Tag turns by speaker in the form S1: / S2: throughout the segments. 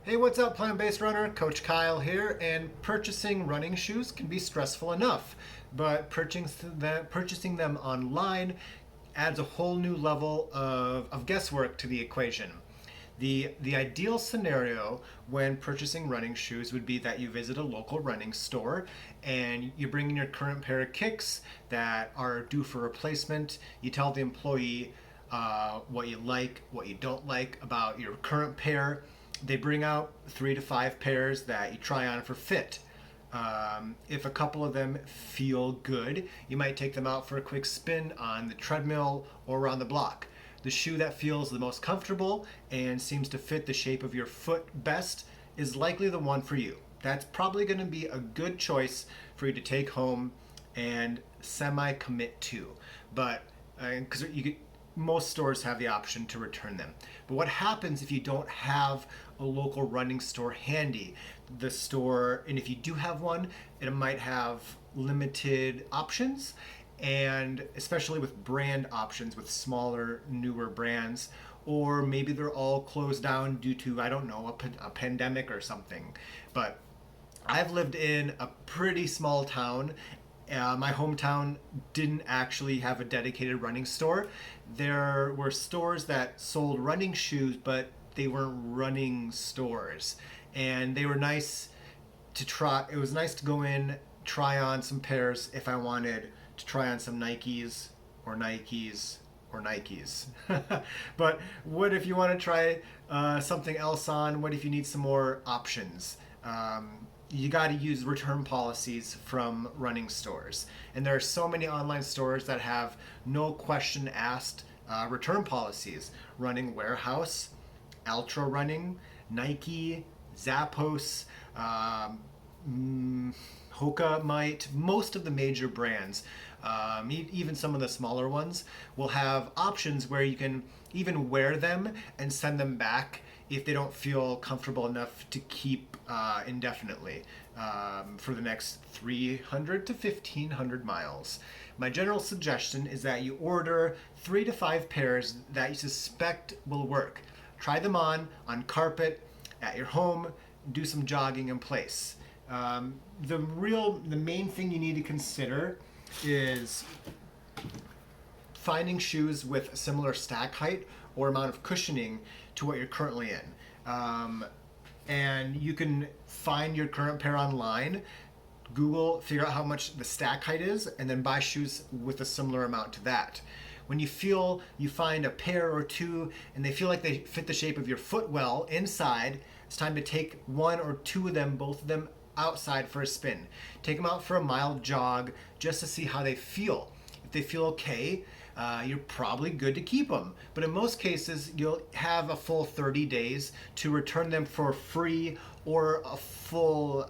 S1: Hey, what's up, plant-based runner? Coach Kyle here, and purchasing running shoes can be stressful enough, but purchasing them online adds a whole new level of guesswork to the equation. The ideal scenario when purchasing running shoes would be that you visit a local running store and you bring in your current pair of kicks that are due for replacement. You tell the employee what you like, what you don't like about your current pair. They bring out 3 to 5 pairs that you try on for fit. If a couple of them feel good, you might take them out for a quick spin on the treadmill or around the block. The shoe that feels the most comfortable and seems to fit the shape of your foot best is likely the one for you. That's probably going to be a good choice for you to take home and semi-commit to. But because most stores have the option to return them. But what happens if you don't have a local running store handy? The store, and if you do have one, it might have limited options, and especially with brand options with smaller, newer brands, or maybe they're all closed down due to, I don't know, a pandemic or something. But I've lived in a pretty small town. My hometown didn't actually have a dedicated running store. There were stores that sold running shoes, but they weren't running stores. And they were nice to try. It was nice to go in, try on some pairs if I wanted to try on some Nikes or Nikes or Nikes. But what if you want to try something else on? What if you need some more options? You got to use return policies from running stores. And there are so many online stores that have no question asked return policies. Running Warehouse, Ultra Running, Nike, Zappos, Hoka might, most of the major brands, even some of the smaller ones, will have options where you can even wear them and send them back if they don't feel comfortable enough to keep indefinitely for the next 300 to 1500 miles. My general suggestion is that you order 3 to 5 pairs that you suspect will work. Try them on carpet, at your home, do some jogging in place. The main thing you need to consider is finding shoes with a similar stack height or amount of cushioning to what you're currently in. And you can find your current pair online, Google, figure out how much the stack height is, and then buy shoes with a similar amount to that. When you feel you find a pair or two and they feel like they fit the shape of your foot well inside, it's time to take 1 or 2 of them, both of them, outside for a spin. Take them out for a mild jog just to see how they feel. If they feel okay, you're probably good to keep them. But in most cases, you'll have a full 30 days to return them for free or a full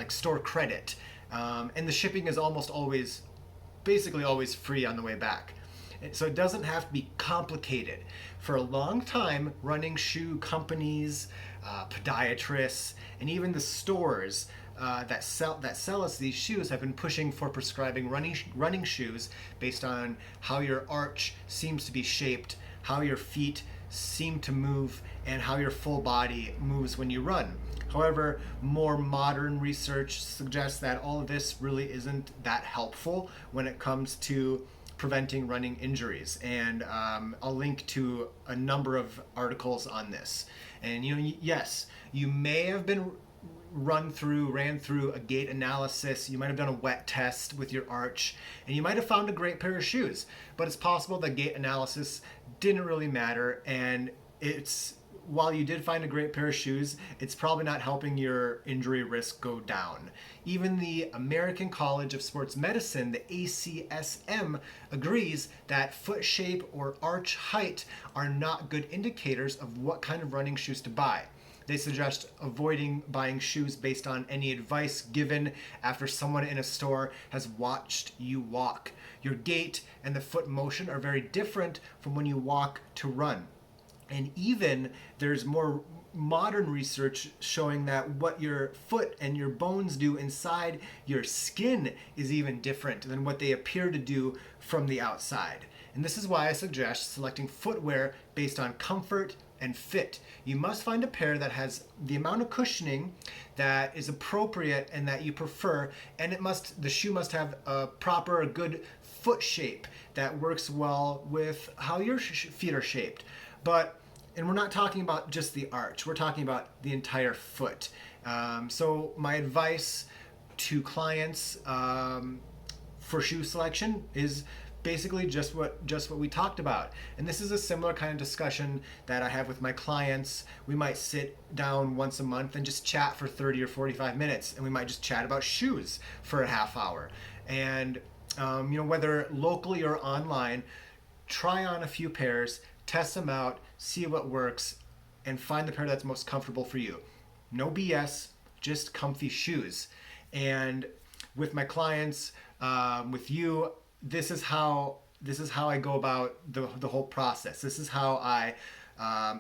S1: store credit. And the shipping is basically always free on the way back. So it doesn't have to be complicated. For a long time, running shoe companies, podiatrists, and even the stores that sell us these shoes have been pushing for prescribing running shoes based on how your arch seems to be shaped, how your feet seem to move, and how your full body moves when you run. However, more modern research suggests that all of this really isn't that helpful when it comes to preventing running injuries. And I'll link to a number of articles on this. And yes, you may have been ran through a gait analysis. You might have done a wet test with your arch, and you might have found a great pair of shoes. But it's possible that gait analysis didn't really matter, and while you did find a great pair of shoes, it's probably not helping your injury risk go down. Even the American College of Sports Medicine, the ACSM, agrees that foot shape or arch height are not good indicators of what kind of running shoes to buy. They suggest avoiding buying shoes based on any advice given after someone in a store has watched you walk. Your gait and the foot motion are very different from when you walk to run. And even there's more modern research showing that what your foot and your bones do inside your skin is even different than what they appear to do from the outside. And this is why I suggest selecting footwear based on comfort, and fit. You must find a pair that has the amount of cushioning that is appropriate and that you prefer, and the shoe must have a proper, good foot shape that works well with how your feet are shaped. And we're not talking about just the arch, we're talking about the entire foot. So my advice to clients for shoe selection is basically just what we talked about. And this is a similar kind of discussion that I have with my clients. We might sit down once a month and just chat for 30 or 45 minutes, and we might just chat about shoes for a half hour. And whether locally or online, try on a few pairs, test them out, see what works, and find the pair that's most comfortable for you. No BS, just comfy shoes. And with my clients, with you, this is how I go about the whole process. This is how I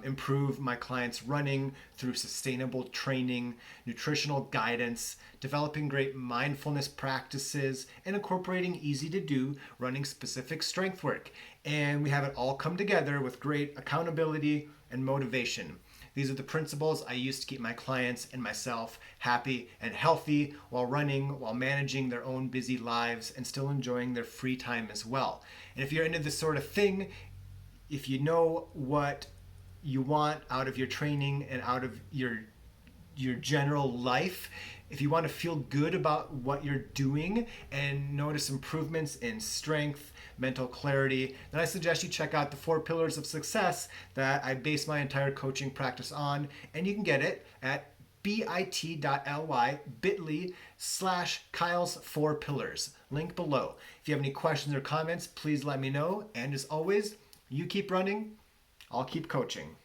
S1: improve my clients' running through sustainable training, nutritional guidance, developing great mindfulness practices, and incorporating easy to do running specific strength work. And we have it all come together with great accountability and motivation. These are the principles I use to keep my clients and myself happy and healthy while running, while managing their own busy lives and still enjoying their free time as well. And if you're into this sort of thing, if you know what you want out of your training and out of your general life, if you want to feel good about what you're doing and notice improvements in strength, mental clarity, then I suggest you check out the 4 pillars of success that I base my entire coaching practice on. And you can get it at bit.ly/Kyle's 4 pillars. Link below. If you have any questions or comments, please let me know. And as always, you keep running, I'll keep coaching.